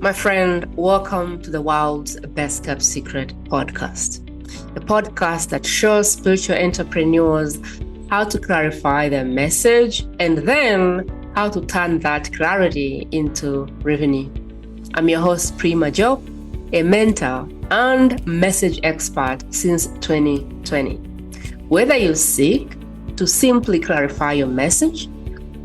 My friend, welcome to the world's best kept secret podcast, the podcast that shows spiritual entrepreneurs how to clarify their message and then how to turn that clarity into revenue. I'm your host, Prima Jope, a mentor and message expert since 2020. Whether you seek to simply clarify your message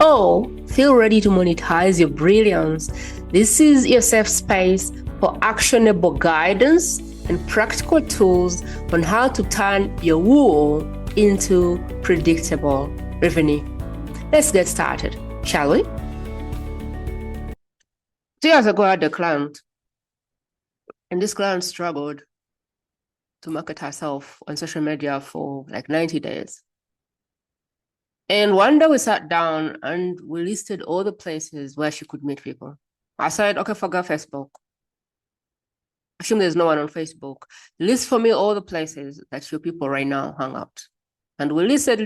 or feel ready to monetize your brilliance, this is your safe space for actionable guidance and practical tools on how to turn your woo into predictable revenue. Let's get started, shall we? 2 years ago, I had a client, and this client struggled to market herself on social media for like 90 days. And one day we sat down and we listed all the places where she could meet people. I said, okay, forget Facebook. Assume there's no one on Facebook. List for me all the places that your people right now hang out. And we listed.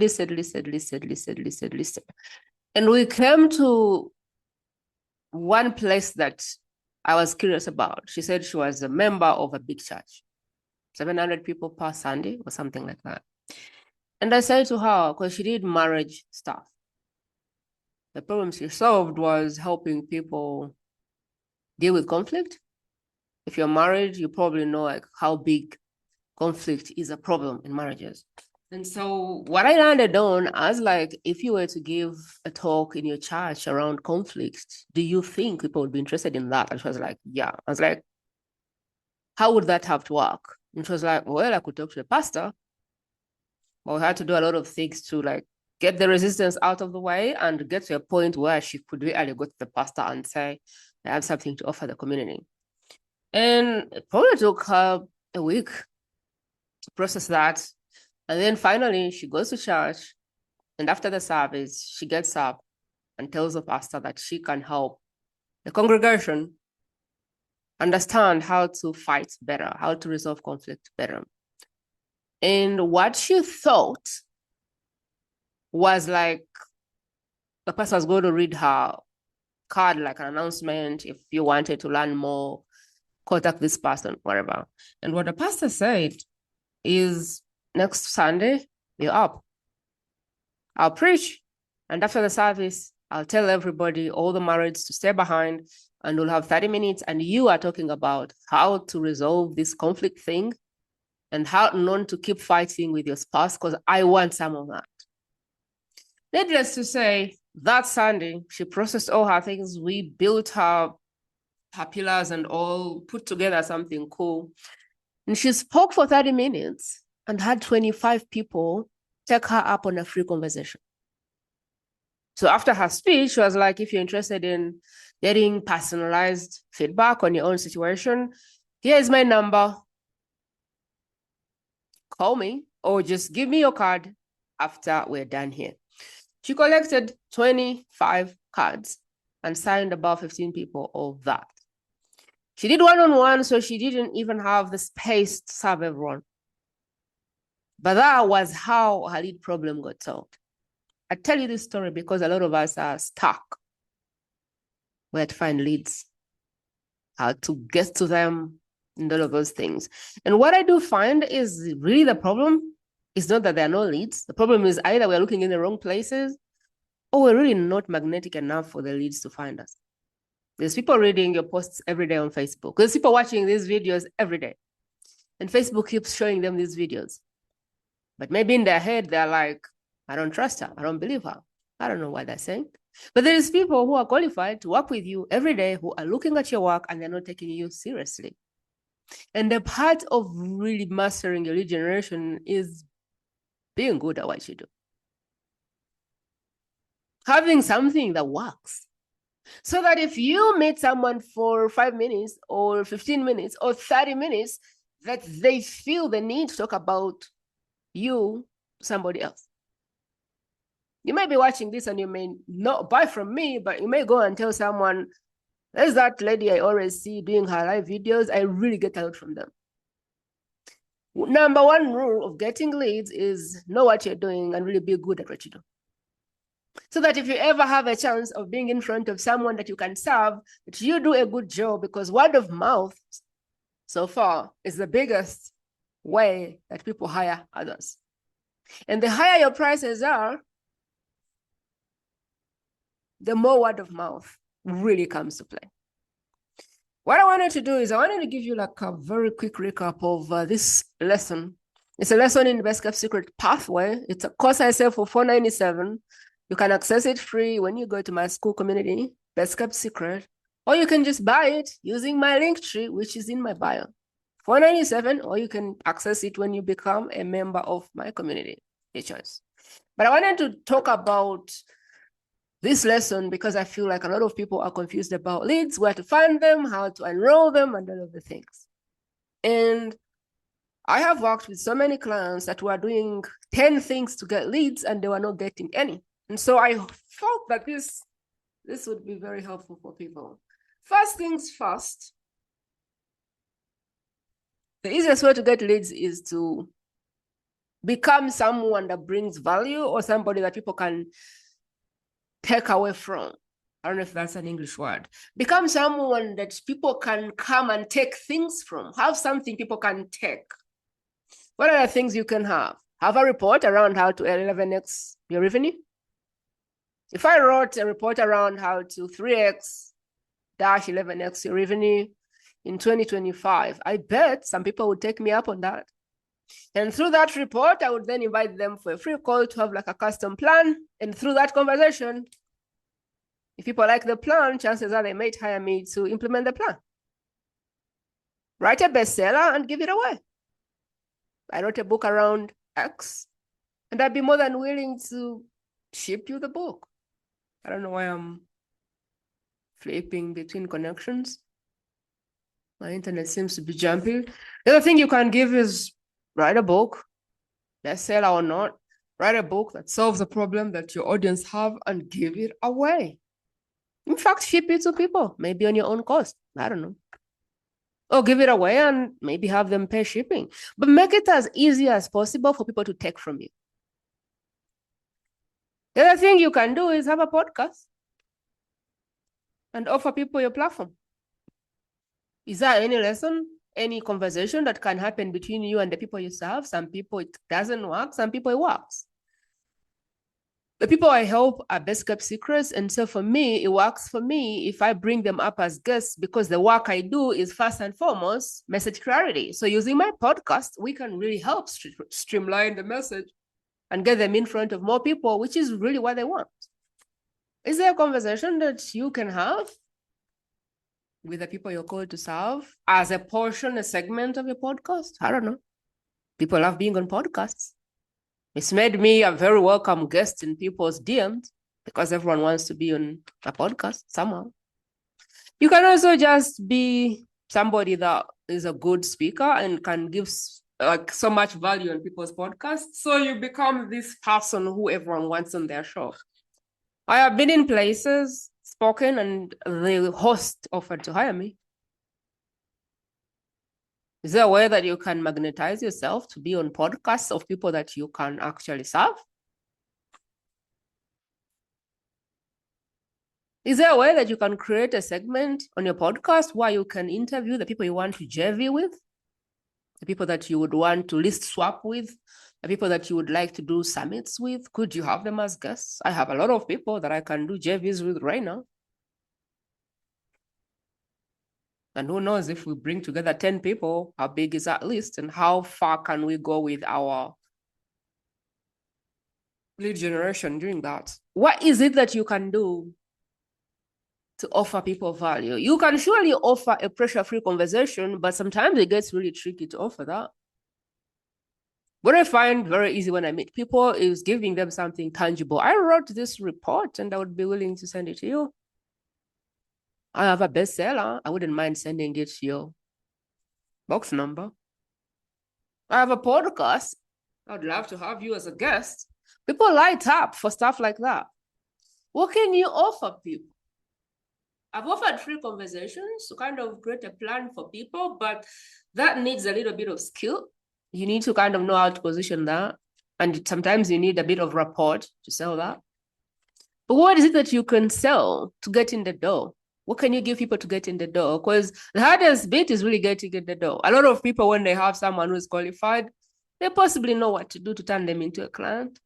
And we came to one place that I was curious about. She said she was a member of a big church, 700 people per Sunday or something like that. And I said to her, because she did marriage stuff, the problem she solved was helping people deal with conflict. If you're married, you probably know like how big conflict is a problem in marriages. And so what I landed on, I was like, if you were to give a talk in your church around conflict, do you think people would be interested in that? And she was like, yeah. I was like, how would that have to work? And she was like, well, I could talk to the pastor. But we had to do a lot of things to like get the resistance out of the way and get to a point where she could really go to the pastor and say, I have something to offer the community. And it probably took her a week to process that. And then finally, she goes to church. And after the service, she gets up and tells the pastor that she can help the congregation understand how to fight better, how to resolve conflict better. And what she thought was like the pastor was going to read her card, like an announcement. If you wanted to learn more, contact this person, whatever. And what the pastor said is, next Sunday, you're up. I'll preach. And after the service, I'll tell everybody, all the marrieds, to stay behind, and we'll have 30 minutes. And you are talking about how to resolve this conflict thing and how not to keep fighting with your spouse, because I want some of that. Needless to say, that Sunday, she processed all her things. We built her pillars and all, put together something cool. And she spoke for 30 minutes and had 25 people take her up on a free conversation. So after her speech, she was like, if you're interested in getting personalized feedback on your own situation, here's my number. Call me or just give me your card after we're done here. She collected 25 cards and signed about 15 people of that. She did one-on-one, so she didn't even have the space to serve everyone. But that was how her lead problem got solved. I tell you this story because a lot of us are stuck where to find leads, how to get to them, and all of those things. And what I do find is really the problem is not that there are no leads. The problem is either we're looking in the wrong places or we're really not magnetic enough for the leads to find us. There's people reading your posts every day on Facebook. There's people watching these videos every day. And Facebook keeps showing them these videos. But maybe in their head, they're like, I don't trust her. I don't believe her. I don't know what they're saying. But there's people who are qualified to work with you every day who are looking at your work and they're not taking you seriously. And the part of really mastering your lead generation is being good at what you do. Having something that works. So that if you meet someone for 5 minutes or 15 minutes or 30 minutes, that they feel the need to talk about you to somebody else. You may be watching this and you may not buy from me, but you may go and tell someone, there's that lady I always see doing her live videos. I really get a lot from them. Number one rule of getting leads is know what you're doing and really be good at what you do. So that if you ever have a chance of being in front of someone that you can serve, that you do a good job, because word of mouth so far is the biggest way that people hire others. And the higher your prices are, the more word of mouth really comes to play. What I wanted to do is I wanted to give you like a very quick recap of this lesson. It's a lesson in the Best Kept Secret Pathway. It's a course I sell for $497. You can access it free when you go to my school community, Best Kept Secret, or you can just buy it using my link tree, which is in my bio. $497, or you can access it when you become a member of my community. Your choice. But I wanted to talk about this lesson because I feel like a lot of people are confused about leads, where to find them, how to enroll them, and all of the things. And I have worked with so many clients that were doing 10 things to get leads and they were not getting any. And so I felt that this would be very helpful for people. First things first, the easiest way to get leads is to become someone that brings value or somebody that people can take away from. I don't know if that's an English word. Become someone that people can come and take things from. Have something people can take. What are the things you can have? Have a report around how to 11x your revenue. If I wrote a report around how to 3x dash 11x your revenue in 2025, I bet some people would take me up on that. And through that report, I would then invite them for a free call to have like a custom plan. And through that conversation, if people like the plan, chances are they might hire me to implement the plan. Write a bestseller and give it away. I wrote a book around X, and I'd be more than willing to ship you the book. I don't know why I'm flipping between connections. My internet seems to be jumpy. The other thing you can give is write a book, bestseller or not. Write a book that solves a problem that your audience have and give it away. In fact, ship it to people, maybe on your own cost. I don't know. Or give it away and maybe have them pay shipping. But make it as easy as possible for people to take from you. The other thing you can do is have a podcast and offer people your platform. Is there any lesson, any conversation that can happen between you and the people you serve? Some people it doesn't work, some people it works. The people I help are best kept secrets. And so for me, it works for me if I bring them up as guests because the work I do is first and foremost message clarity. So using my podcast, we can really help streamline the message and get them in front of more people, which is really what they want. Is there a conversation that you can have with the people you're called to serve as a portion, a segment of your podcast? I don't know. People love being on podcasts. It's made me a very welcome guest in people's DMs because everyone wants to be on a podcast somehow. You can also just be somebody that is a good speaker and can give like so much value on people's podcasts. So you become this person who everyone wants on their show. I have been in places, spoken, and the host offered to hire me. Is there a way that you can magnetize yourself to be on podcasts of people that you can actually serve? Is there a way that you can create a segment on your podcast where you can interview the people you want to JV with, the people that you would want to list swap with, the people that you would like to do summits with? Could you have them as guests? I have a lot of people that I can do JVs with right now. And who knows if we bring together 10 people, how big is that list and how far can we go with our lead generation doing that? What is it that you can do to offer people value? You can surely offer a pressure-free conversation, but sometimes it gets really tricky to offer that. What I find very easy when I meet people is giving them something tangible. I wrote this report and I would be willing to send it to you. I have a bestseller. I wouldn't mind sending it to your box number. I have a podcast. I'd love to have you as a guest. People light up for stuff like that. What can you offer people? I've offered free conversations to kind of create a plan for people, but that needs a little bit of skill. You need to kind of know how to position that. And sometimes you need a bit of rapport to sell that. But what is it that you can sell to get in the door? What can you give people to get in the door? Because the hardest bit is really getting in the door. A lot of people, when they have someone who's qualified, they possibly know what to do to turn them into a client.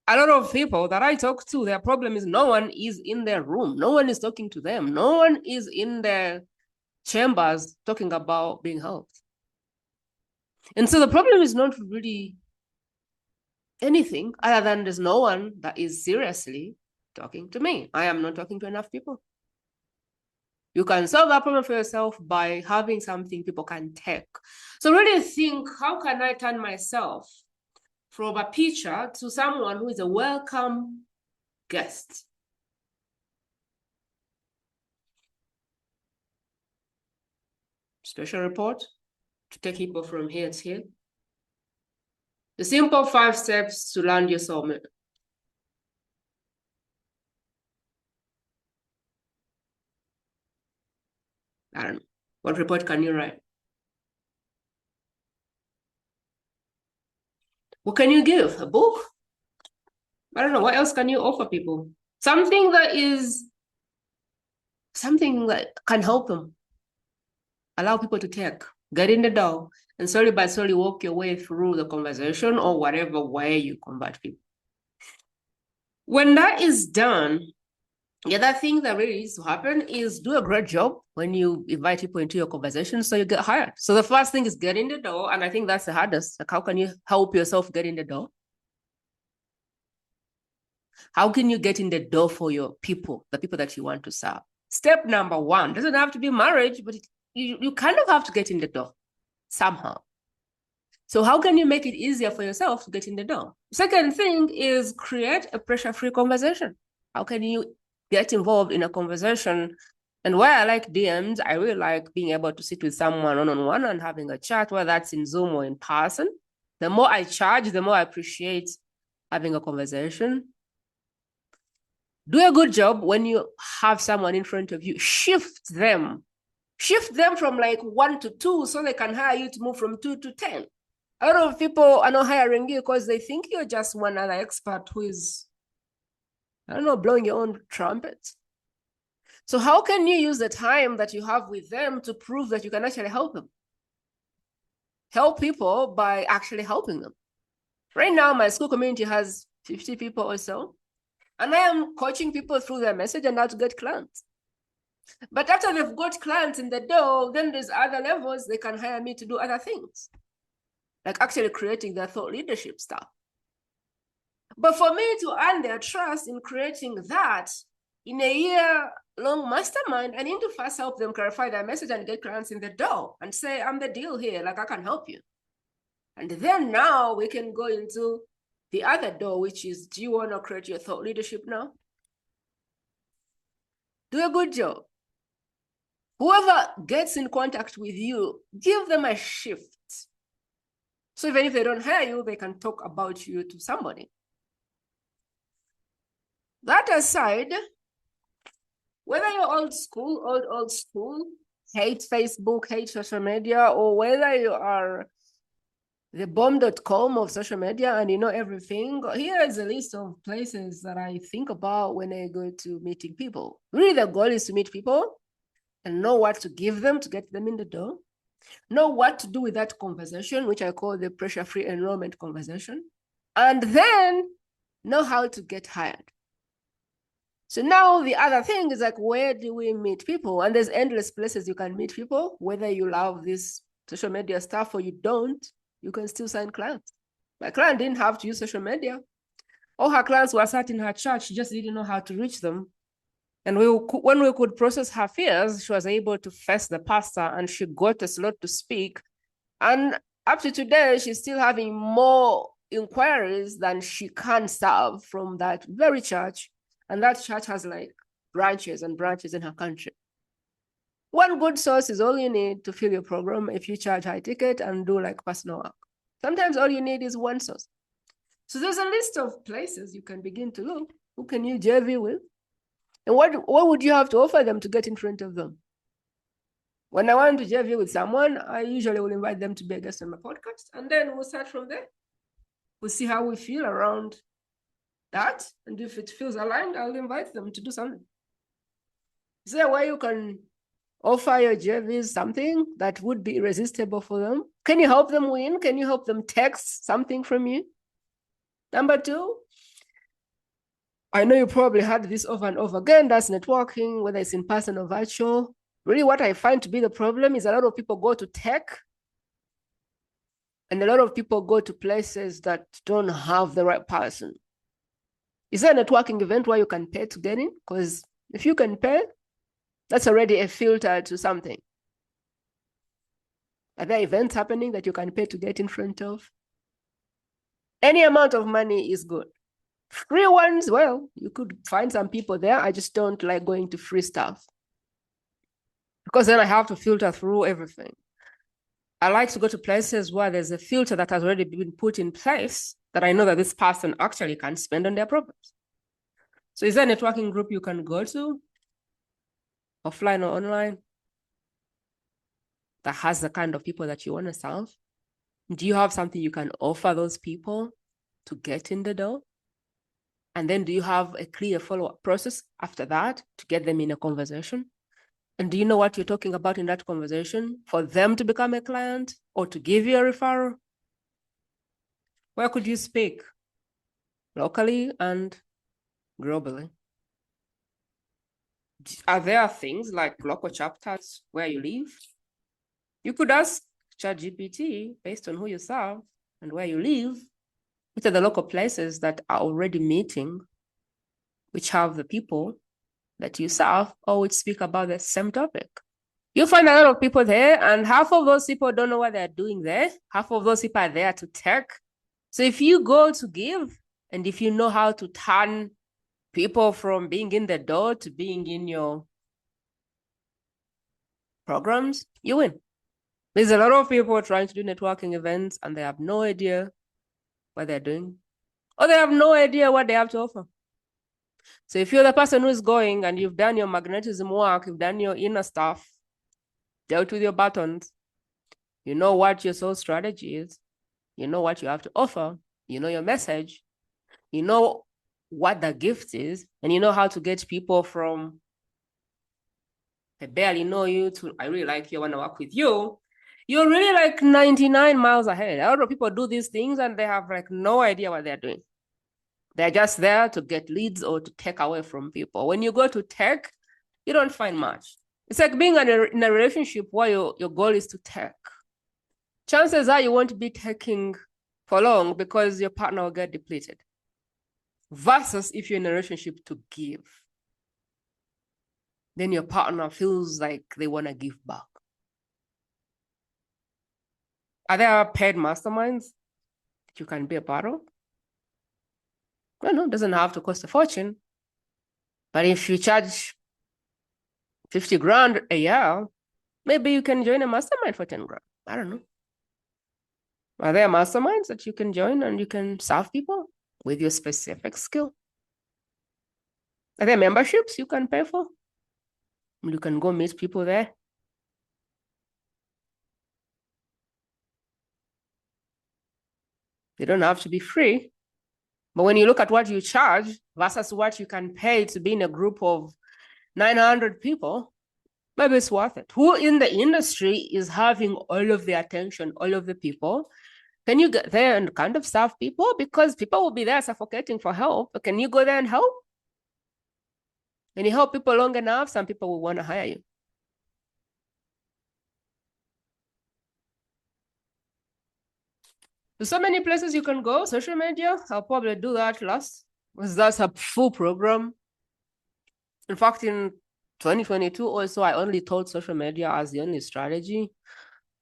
A lot of people that I talk to, their problem is no one is in their room. No one is talking to them. No one is in their chambers talking about being helped. And so the problem is not really anything other than there's no one that is seriously talking to me. I am not talking to enough people. You can solve that problem for yourself by having something people can take. So really think, how can I turn myself from a pitcher to someone who is a welcome guest? Special report to take people from here to here. The simple 5 steps to land your soulmate. I don't know. What report can you write? What can you give? A book? I don't know. What else can you offer people? Something that can help them. Allow people to take. Get in the door and slowly by slowly walk your way through the conversation or whatever way you convert people. When that is done, the other thing that really needs to happen is do a great job when you invite people into your conversation so you get hired. So the first thing is get in the door, and I think that's the hardest. Like, how can you help yourself get in the door? How can you get in the door for your people, the people that you want to serve? Step number 1 doesn't have to be marriage, but you kind of have to get in the door somehow. So how can you make it easier for yourself to get in the door? Second thing is create a pressure-free conversation. How can you get involved in a conversation? And where I like DMs, I really like being able to sit with someone one-on-one and having a chat, whether that's in Zoom or in person. The more I charge, the more I appreciate having a conversation. Do a good job when you have someone in front of you. Shift them from like 1 to 2 so they can hire you to move from 2 to 10. A lot of people are not hiring you because they think you're just one other expert who is, I don't know, blowing your own trumpet. So how can you use the time that you have with them to prove that you can actually help them? Help people by actually helping them. Right now, my school community has 50 people or so, and I am coaching people through their message and how to get clients. But after they've got clients in the door, then there's other levels they can hire me to do other things, like actually creating their thought leadership stuff. But for me to earn their trust in creating that in a year-long mastermind, I need to first help them clarify their message and get clients in the door and say, I'm the deal here, like I can help you. And then now we can go into the other door, which is, do you want to create your thought leadership now? Do a good job. Whoever gets in contact with you, give them a shift. So even if they don't hire you, they can talk about you to somebody. That aside, whether you're old school, hate Facebook, hate social media, or whether you are the bomb.com of social media and you know everything, here is a list of places that I think about when I go to meeting people. Really, the goal is to meet people and know what to give them to get them in the door. Know what to do with that conversation, which I call the pressure-free enrollment conversation. And then know how to get hired. So now the other thing is like, where do we meet people? And there's endless places you can meet people, whether you love this social media stuff or you don't, you can still sign clients. My client didn't have to use social media. All her clients were sat in her church. She just didn't know how to reach them. And when we could process her fears, she was able to face the pastor and she got a slot to speak. And up to today, she's still having more inquiries than she can serve from that very church. And that church has like branches and branches in her country. One good source is all you need to fill your program if you charge high ticket and do like personal work. Sometimes all you need is one source. So there's a list of places you can begin to look. Who can you JV with? And what would you have to offer them to get in front of them? When I want to JV with someone, I usually will invite them to be a guest on my podcast, and then we'll start from there. We'll see how we feel around that. And if it feels aligned, I'll invite them to do something. Is there a way you can offer your JVs something that would be irresistible for them? Can you help them win? Can you help them text something from you? Number two, I know you probably heard this over and over again, that's networking, whether it's in person or virtual. Really what I find to be the problem is a lot of people go to tech and a lot of people go to places that don't have the right person. Is there a networking event where you can pay to get in? Because if you can pay, that's already a filter to something. Are there events happening that you can pay to get in front of? Any amount of money is good. Free ones, well, you could find some people there. I just don't like going to free stuff because then I have to filter through everything. I like to go to places where there's a filter that has already been put in place that I know that this person actually can spend on their programs. So is there a networking group you can go to, offline or online, that has the kind of people that you want to serve? Do you have something you can offer those people to get in the door? And then do you have a clear follow-up process after that to get them in a conversation? And do you know what you're talking about in that conversation for them to become a client or to give you a referral? Where could you speak? Locally and globally. Are there things like local chapters where you live? You could ask ChatGPT based on who you serve and where you live, which are the local places that are already meeting, which have the people that you serve or which speak about the same topic. You find a lot of people there, and half of those people don't know what they're doing there. Half of those people are there to tech. So if you go to give, and if you know how to turn people from being in the door to being in your programs, you win. There's a lot of people trying to do networking events and they have no idea what they're doing, or they have no idea what they have to offer. So if you're the person who's going and you've done your magnetism work, you've done your inner stuff, dealt with your buttons, you know what your soul strategy is, you know what you have to offer, you know your message, you know what the gift is, and you know how to get people from I barely know you to I really like you, I want to work with you. You're really like 99 miles ahead. A lot of people do these things and they have like no idea what they're doing. They're just there to get leads or to take away from people. When you go to tech, you don't find much. It's like being in a relationship where your goal is to tech. Chances are you won't be taking for long because your partner will get depleted. Versus if you're in a relationship to give, then your partner feels like they want to give back. Are there paid masterminds that you can be a part of? Well, no, it doesn't have to cost a fortune. But if you charge 50 grand a year, maybe you can join a mastermind for 10 grand. I don't know. Are there masterminds that you can join and you can serve people with your specific skill? Are there memberships you can pay for? You can go meet people there. They don't have to be free. But when you look at what you charge versus what you can pay to be in a group of 900 people, maybe it's worth it. Who in the industry is having all of the attention, all of the people? Can you get there and kind of serve people? Because people will be there suffocating for help. But can you go there and help? When you help people long enough, some people will want to hire you. There's so many places you can go. Social media, I'll probably do that last, because that's a full program. In fact, in 2022 also, I only taught social media as the only strategy.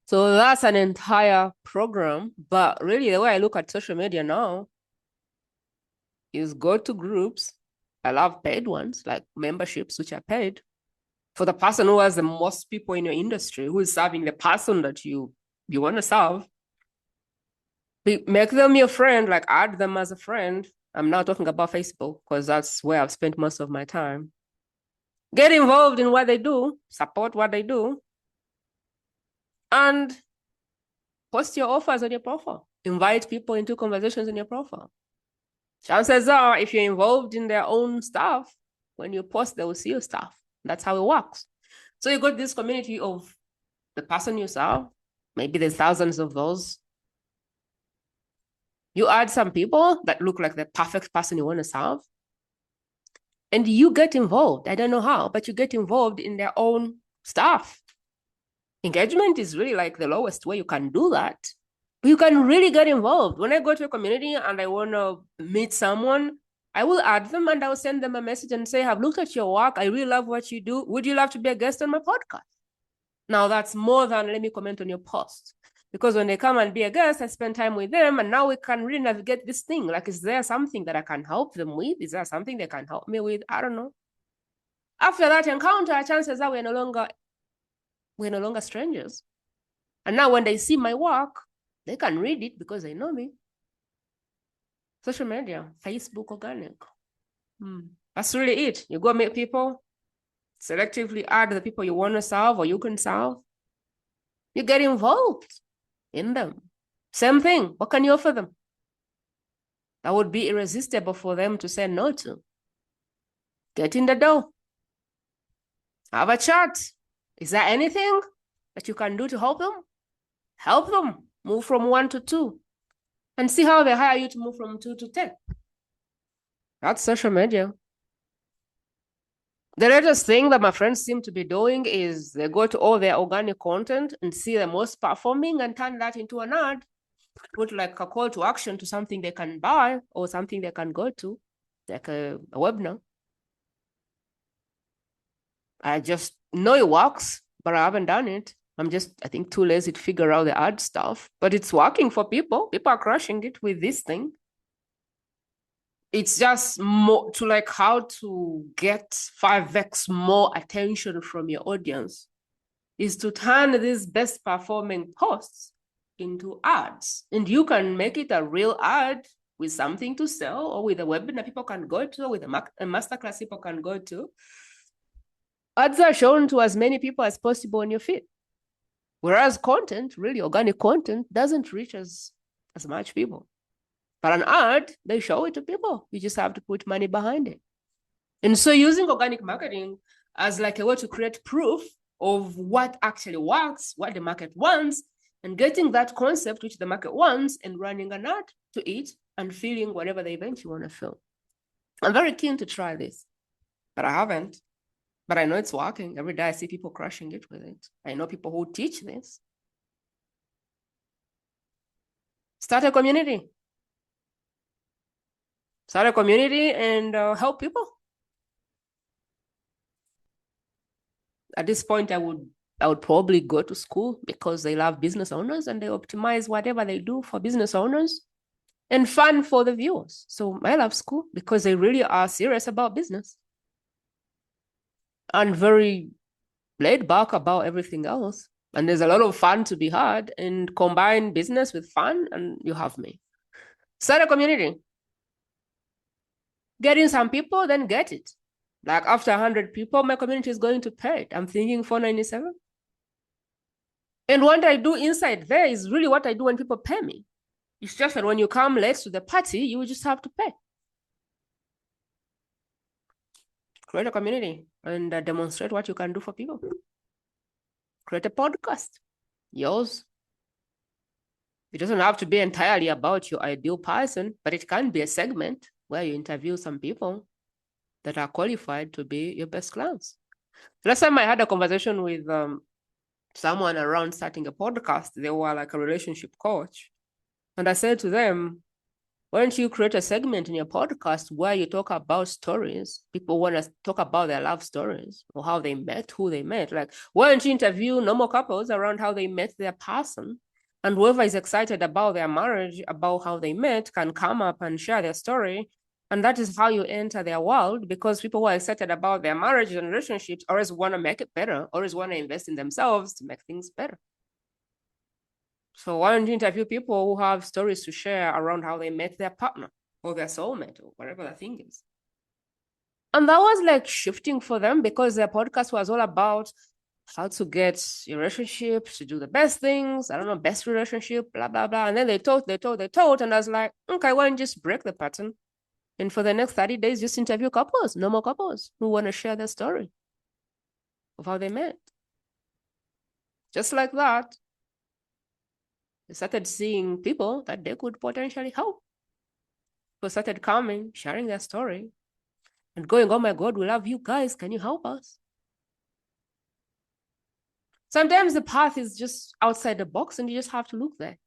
So that's an entire program. But really, the way I look at social media now is go to groups. I love paid ones, like memberships, which are paid. For the person who has the most people in your industry, who is serving the person that you want to serve, make them your friend, like add them as a friend. I'm now talking about Facebook because that's where I've spent most of my time. Get involved in what they do, support what they do, and post your offers on your profile. Invite people into conversations in your profile. Chances are, if you're involved in their own stuff, when you post, they will see your stuff. That's how it works. So you got this community of the person you serve. Maybe there's thousands of those. You add some people that look like the perfect person you want to serve, and you get involved. I don't know how, but you get involved in their own stuff. Engagement is really like the lowest way you can do that. But you can really get involved. When I go to a community and I want to meet someone, I will add them and I'll send them a message and say, I've looked at your work. I really love what you do. Would you love to be a guest on my podcast? Now that's more than let me comment on your post. Because when they come and be a guest, I spend time with them and now we can really navigate this thing. Like, is there something that I can help them with? Is there something they can help me with? I don't know. After that encounter, chances are we're no longer strangers. And now when they see my work, they can read it because they know me. Social media, Facebook, organic. That's really it. You go meet people, selectively add the people you want to serve or you can serve. You get involved in them. Same thing. What can you offer them? That would be irresistible for them to say no to. Get in the door. Have a chat. Is there anything that you can do to help them? Help them move from 1 to 2 and see how they hire you to move from 2 to 10. That's social media. The latest thing that my friends seem to be doing is they go to all their organic content and see the most performing and turn that into an ad, put like a call to action to something they can buy or something they can go to, like a webinar. I just know it works, but I haven't done it. I'm just, I think, too lazy to figure out the ad stuff, but it's working for people. People are crushing it with this thing. It's just more to like how to get 5x more attention from your audience is to turn these best performing posts into ads. And you can make it a real ad with something to sell or with a webinar people can go to, or with a masterclass people can go to. Ads are shown to as many people as possible on your feed. Whereas content, really organic content, doesn't reach as much people. But an ad, they show it to people. You just have to put money behind it. And so using organic marketing as like a way to create proof of what actually works, what the market wants, and getting that concept which the market wants and running an ad to it and feeling whatever the event you want to feel. I'm very keen to try this, but I haven't. But I know it's working. Every day I see people crushing it with it. I know people who teach this. Start a community. Start a community and help people. At this point, I would probably go to school because they love business owners and they optimize whatever they do for business owners and fun for the viewers. So I love school because they really are serious about business and very laid back about everything else. And there's a lot of fun to be had, and combine business with fun and you have me. Start a community. Get in some people, then get it. Like after 100 people, my community is going to pay it. I'm thinking 497. And what I do inside there is really what I do when people pay me. It's just that when you come late to the party, you just have to pay. Create a community and demonstrate what you can do for people. Create a podcast, yours. It doesn't have to be entirely about your ideal person, but it can be a segment where you interview some people that are qualified to be your best clients. Last time I had a conversation with someone around starting a podcast. They were like a relationship coach. And I said to them, why don't you create a segment in your podcast where you talk about stories? People want to talk about their love stories or how they met, who they met. Like, why don't you interview normal couples around how they met their person? And whoever is excited about their marriage, about how they met, can come up and share their story. And that is how you enter their world, because people who are excited about their marriage and relationships always want to make it better, always want to invest in themselves to make things better. So why don't you interview people who have stories to share around how they met their partner or their soulmate or whatever the thing is? And that was like shifting for them, because their podcast was all about how to get your relationship to do the best things. I don't know, best relationship, blah, blah, blah. And then they told. And I was like, okay, why don't you just break the pattern? And for the next 30 days, just interview couples, normal couples who want to share their story of how they met. Just like that, they started seeing people that they could potentially help. People started coming, sharing their story, and going, oh my God, we love you guys. Can you help us? Sometimes the path is just outside the box and you just have to look there.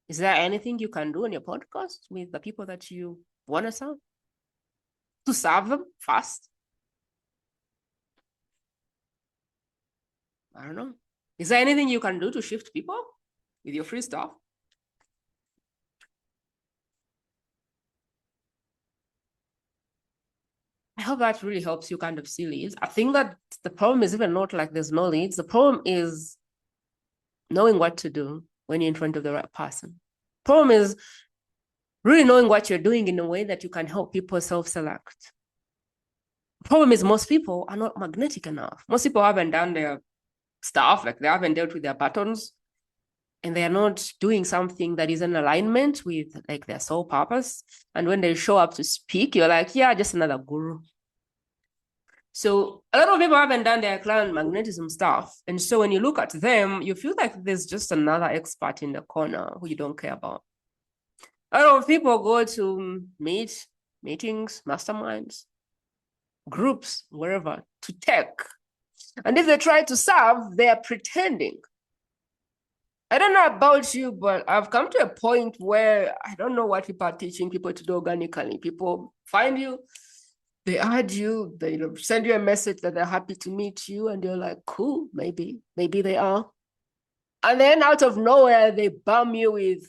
Is there anything you can do on your podcast with the people that you want to serve? To serve them fast? I don't know. Is there anything you can do to shift people with your free stuff? I hope that really helps you kind of see leads. I think that the problem is even not like there's no leads. The problem is knowing what to do when you're in front of the right person. Problem is really knowing what you're doing in a way that you can help people self-select. Problem is most people are not magnetic enough. Most people haven't done their stuff, like they haven't dealt with their patterns, and they're not doing something that is in alignment with like their soul purpose. And when they show up to speak, you're like, yeah, just another guru. So a lot of people haven't done their client magnetism stuff. And so when you look at them, you feel like there's just another expert in the corner who you don't care about. A lot of people go to meetings, masterminds, groups, wherever, to tech. And if they try to serve, they are pretending. I don't know about you, but I've come to a point where I don't know what people are teaching people to do organically. People find you, they add you, they send you a message that they're happy to meet you, and you're like, cool, maybe they are. And then out of nowhere, they bomb you with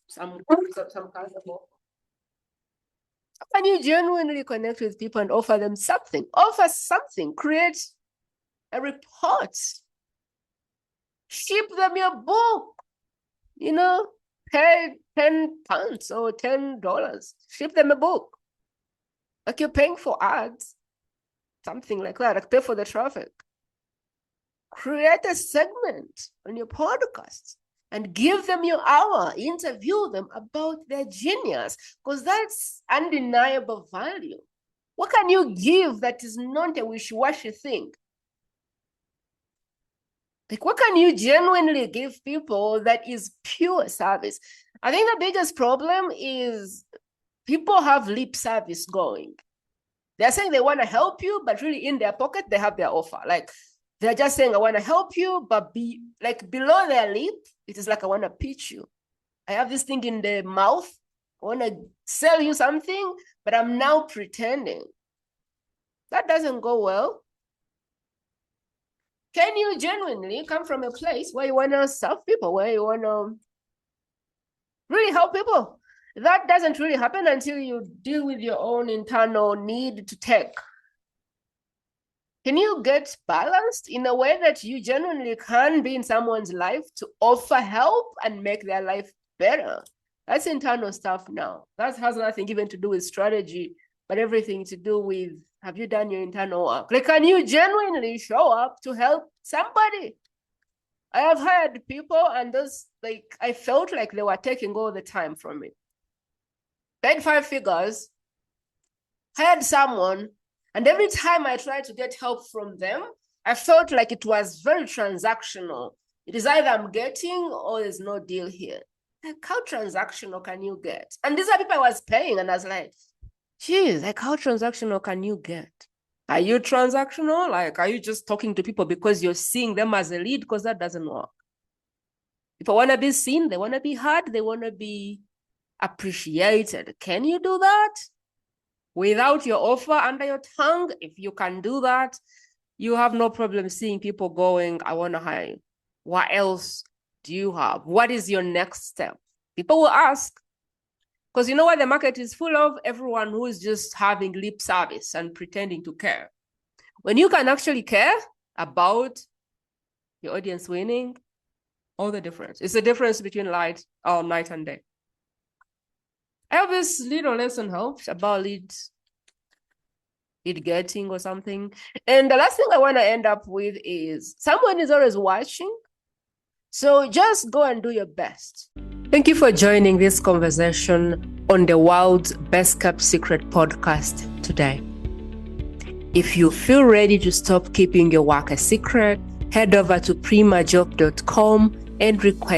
some kind of offer. Can you genuinely connect with people and offer them something? Offer something, create a report. Ship them your book, pay £10 or $10. Ship them a book. Like you're paying for ads, something like that, like pay for the traffic. Create a segment on your podcast and give them your hour, interview them about their genius, because that's undeniable value. What can you give that is not a wishy-washy thing? Like, what can you genuinely give people that is pure service? I think the biggest problem is people have lip service going. They're saying they want to help you, but really in their pocket, they have their offer. Like, they're just saying, I want to help you, but below their lip, it is like, I want to pitch you. I have this thing in the mouth. I want to sell you something, but I'm now pretending. That doesn't go well. Can you genuinely come from a place where you want to serve people, where you want to really help people? That doesn't really happen until you deal with your own internal need to take. Can you get balanced in a way that you genuinely can be in someone's life to offer help and make their life better? That's internal stuff now. That has nothing even to do with strategy, but everything to do with, have you done your internal work? Like, can you genuinely show up to help somebody? I have hired people and I felt like they were taking all the time from me. Paid 5 figures, hired someone, and every time I tried to get help from them, I felt like it was very transactional. It is either I'm getting or there's no deal here. Like, how transactional can you get? And these are people I was paying, and I was like, geez, like, how transactional can you get? Are you transactional? Like, are you just talking to people because you're seeing them as a lead? Because that doesn't work. People want to be seen, they want to be heard, they want to be appreciated. Can you do that without your offer under your tongue? If you can do that, you have no problem seeing people going, I want to hire you. What else do you have? What is your next step? People will ask, because you know what the market is full of? Everyone who is just having lip service and pretending to care. When you can actually care about your audience winning, all the difference. It's the difference between night and day. I hope this little lesson helps about lead getting or something. And the last thing I want to end up with is someone is always watching. So just go and do your best. Thank you for joining this conversation on the World's Best Kept Secret podcast today. If you feel ready to stop keeping your work a secret, head over to primajope.com and request